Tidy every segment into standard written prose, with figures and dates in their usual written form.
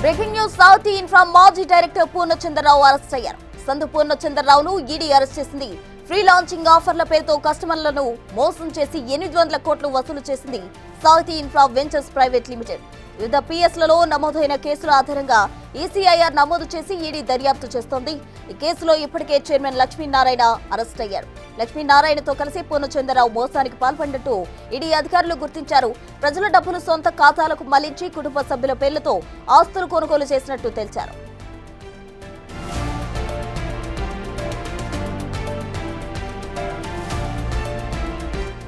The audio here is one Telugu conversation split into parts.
Breaking news. సారథి ఇన్ఫ్రా మాజీ డైరెక్టర్ పూర్ణచంద్రరావు అరెస్ట్ అయ్యారు. సందు పూర్ణచంద్రరావును ఈడీ అరెస్ట్ చేసింది. ఫ్రీ లాంచింగ్ ఆఫర్ల పేరుతో కస్టమర్లను మోసం చేసి 800 కోట్లు వసూలు చేసింది Sarathi infra ventures private limited. వివిధ పిఎస్లలో నమోదైన కేసుల ఆధారంగా ఈసీఐఆర్ నమోదు చేసి ఈడీ దర్యాప్తు చేస్తోంది. ఈ కేసులో ఇప్పటికే చైర్మన్ లక్ష్మీనారాయణ అరెస్ట్ అయ్యారు. లక్ష్మీనారాయణతో కలిసి పూర్ణచంద్రరావు మోసానికి పాల్పడినట్టు ఈడీ అధికారులు గుర్తించారు. ప్రజల డబ్బును సొంత ఖాతాలకు మళ్లించి కుటుంబ సభ్యుల పేర్లతో ఆస్తులు కొనుగోలు చేసినట్టు తెలిపారు.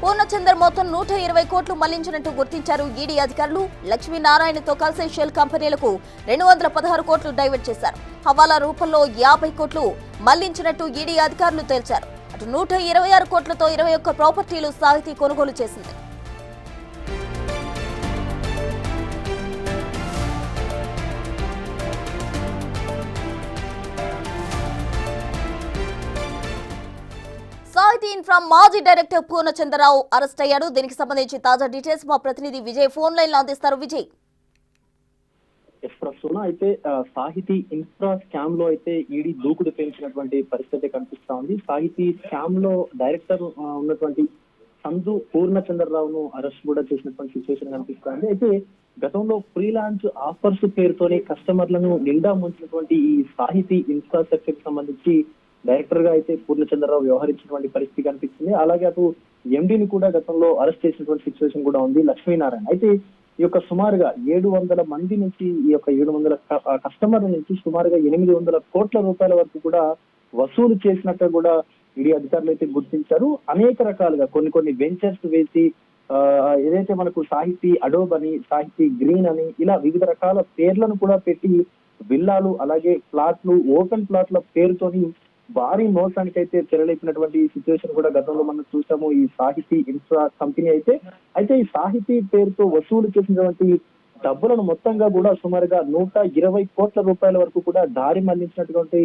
పూర్ణచంద్ర మొత్తం 120 కోట్లు మళ్లించినట్టు గుర్తించారు ఈడీ అధికారులు. లక్ష్మీనారాయణతో కలిసి షెల్ కంపెనీలకు 216 కోట్లు డైవర్ట్ చేశారు. హవాలా రూపంలో 50 కోట్లు మళ్లించినట్టు ఈడీ అధికారులు తేల్చారు. అటు 126 కోట్లతో 21 ప్రాపర్టీలు సారథి కొనుగోలు చేసింది. సారథి ఇన్ఫ్రా మాజీ డైరెక్టర్ పూర్ణచంద్రరావు అరెస్ట్ అయ్యాడు. దీనికి సంబంధించి తాజా డీటెయిల్స్ మా ప్రతినిధి విజయ్ ఫోన్ లైన్ లో అందిస్తారు. విజయ్, ప్రస్తుతం అయితే సాహితీ ఇన్ఫ్రా స్కామ్ లో అయితే ఈడీ దూకుడు పెంచినటువంటి పరిస్థితి కనిపిస్తా ఉంది. సాహితీ స్కామ్ లో డైరెక్టర్ ఉన్నటువంటి సందు పూర్ణచంద్రరావును అరెస్ట్ కూడా చేసినటువంటి సిచ్యువేషన్ కనిపిస్తుంది. అయితే గతంలో ఫ్రీలాన్స్ ఆఫర్స్ పేరుతోనే కస్టమర్లను నిండా ముంచినటువంటి ఈ సాహితీ ఇన్ఫ్రాస్ట్రక్చర్ కి సంబంధించి డైరెక్టర్ గా అయితే పూర్ణచంద్రరావు వ్యవహరించినటువంటి పరిస్థితి కనిపిస్తుంది. అలాగే అటు ఎండీని కూడా గతంలో అరెస్ట్ చేసినటువంటి సిచ్యువేషన్ కూడా ఉంది లక్ష్మీనారాయణ. అయితే ఈ యొక్క సుమారుగా 700 మంది నుంచి ఈ యొక్క 700 కస్టమర్ల నుంచి సుమారుగా 800 కోట్ల రూపాయల వరకు కూడా వసూలు చేసినట్టు కూడా ఈడీ అధికారులు అయితే గుర్తించారు. అనేక రకాలుగా కొన్ని వెంచర్స్ వేసి ఏదైతే మనకు సాహితీ అడోబ్ అని, సాహితీ గ్రీన్ అని ఇలా వివిధ రకాల పేర్లను కూడా పెట్టి విల్లాలు అలాగే ప్లాట్లు, ఓపెన్ ప్లాట్ల పేరుతోని భారీ మోసానికి అయితే తెరలేపినటువంటి సిచ్యువేషన్ కూడా గతంలో మనం చూసాము ఈ సాహితీ ఇన్ఫ్రా కంపెనీ అయితే ఈ సాహితీ పేరుతో వసూలు చేసినటువంటి డబ్బులను మొత్తంగా కూడా సుమారుగా 120 కోట్ల రూపాయల వరకు కూడా దారి మళ్లించినటువంటి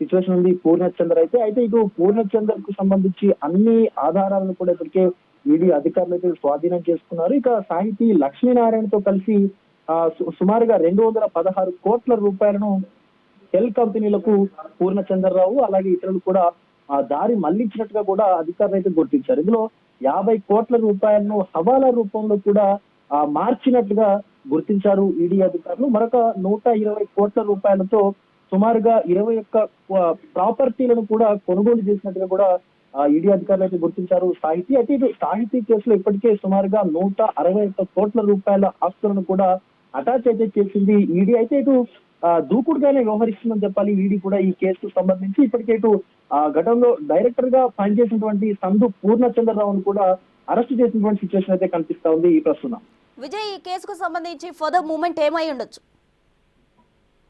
సిచ్యువేషన్ ఉంది పూర్ణచంద్ర అయితే ఇటు పూర్ణచంద్ర కు సంబంధించి అన్ని ఆధారాలను కూడా ఇప్పటికే ఈడీ అధికారులు అయితే స్వాధీనం చేసుకున్నారు. ఇక సాహితీ లక్ష్మీనారాయణతో కలిసి సుమారుగా 216 కోట్ల రూపాయలను షెల్ కంపెనీలకు పూర్ణచంద్రరావు అలాగే ఇతరులు కూడా దారి మళ్లించినట్టుగా కూడా అధికారులు అయితే గుర్తించారు. ఇందులో 50 కోట్ల రూపాయలను హవాలా రూపంలో కూడా మార్చినట్లుగా గుర్తించారు ఈడీ అధికారులు. మరొక 120 కోట్ల రూపాయలతో సుమారుగా 21 ప్రాపర్టీలను కూడా కొనుగోలు చేసినట్టుగా కూడా ఈడీ అధికారులు అయితే గుర్తించారు సాహితీ. అయితే ఇటు సాహితీ కేసులో ఇప్పటికే సుమారుగా 161 కోట్ల రూపాయల ఆస్తులను కూడా అటాచ్ అయితే చేసింది ఈడీ. అయితే ఇటు దూకుడుగానే వ్యవహరిస్తుందని చెప్పాలి ఈడీ కూడా ఈ కేసుకు సంబంధించి. ఇప్పటికే ఇటు గతంలో డైరెక్టర్ గా పనిచేసినటువంటి సందు పూర్ణచంద్రరావును కూడా అరెస్ట్ చేసినటువంటి సిచ్యువేషన్ అయితే కనిపిస్తా ఉంది ఈ ప్రస్తుతం. విజయ్, ఈ కేసుకు సంబంధించి ఫర్దర్ మూవ్మెంట్ ఏమై ఉండొచ్చు?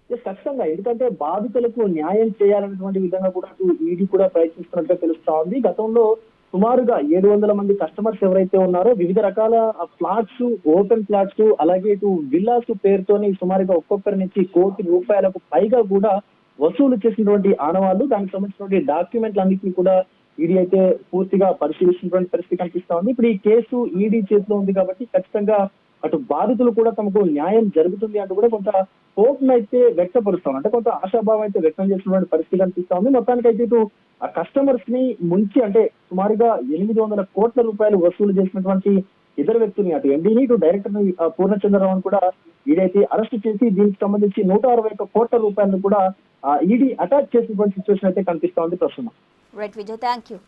ఖచ్చితంగా, ఎందుకంటే బాధితులకు న్యాయం చేయాలనేటువంటి విధంగా కూడా ఈడీ కూడా ప్రయత్నిస్తున్నట్టుగా తెలుస్తా ఉంది. గతంలో సుమారుగా 700 మంది కస్టమర్స్ ఎవరైతే ఉన్నారో వివిధ రకాల ఫ్లాట్స్, ఓపెన్ ఫ్లాట్స్ అలాగే ఇటు విల్లాస్ పేరుతోని సుమారుగా ఒక్కొక్కరి నుంచి 1 కోటి రూపాయలకు పైగా కూడా వసూలు చేసినటువంటి ఆనవాళ్లు, దానికి సంబంధించినటువంటి డాక్యుమెంట్లు అన్నింటినీ కూడా ఈడీ అయితే పూర్తిగా పరిశీలిస్తున్నటువంటి పరిస్థితి కనిపిస్తా ఉంది. ఇప్పుడు ఈ కేసు ఈడీ చేతిలో ఉంది కాబట్టి ఖచ్చితంగా అటు బాధితులు కూడా తమకు న్యాయం జరుగుతుంది అంటూ కూడా కొంత హోప్ అయితే వ్యక్తపరుస్తాం, అంటే కొంత ఆశాభావం అయితే వ్యక్తం చేసినటువంటి పరిస్థితి కనిపిస్తా ఉంది. మొత్తానికైతే ఇటు ఆ కస్టమర్స్ ని ముంచి అంటే సుమారుగా 800 కోట్ల రూపాయలు వసూలు చేసినటువంటి ఇద్దరు వ్యక్తుల్ని అటు ఎండీని ఇటు డైరెక్టర్ ని పూర్ణచంద్రరావును కూడా ఈడైతే అరెస్ట్ చేసి దీనికి సంబంధించి 161 కోట్ల రూపాయలను కూడా ఈడీ అటాచ్ చేసినటువంటి సిచ్యువేషన్ అయితే కనిపిస్తా ఉంది ప్రస్తుతం. Right Vijay, thank you.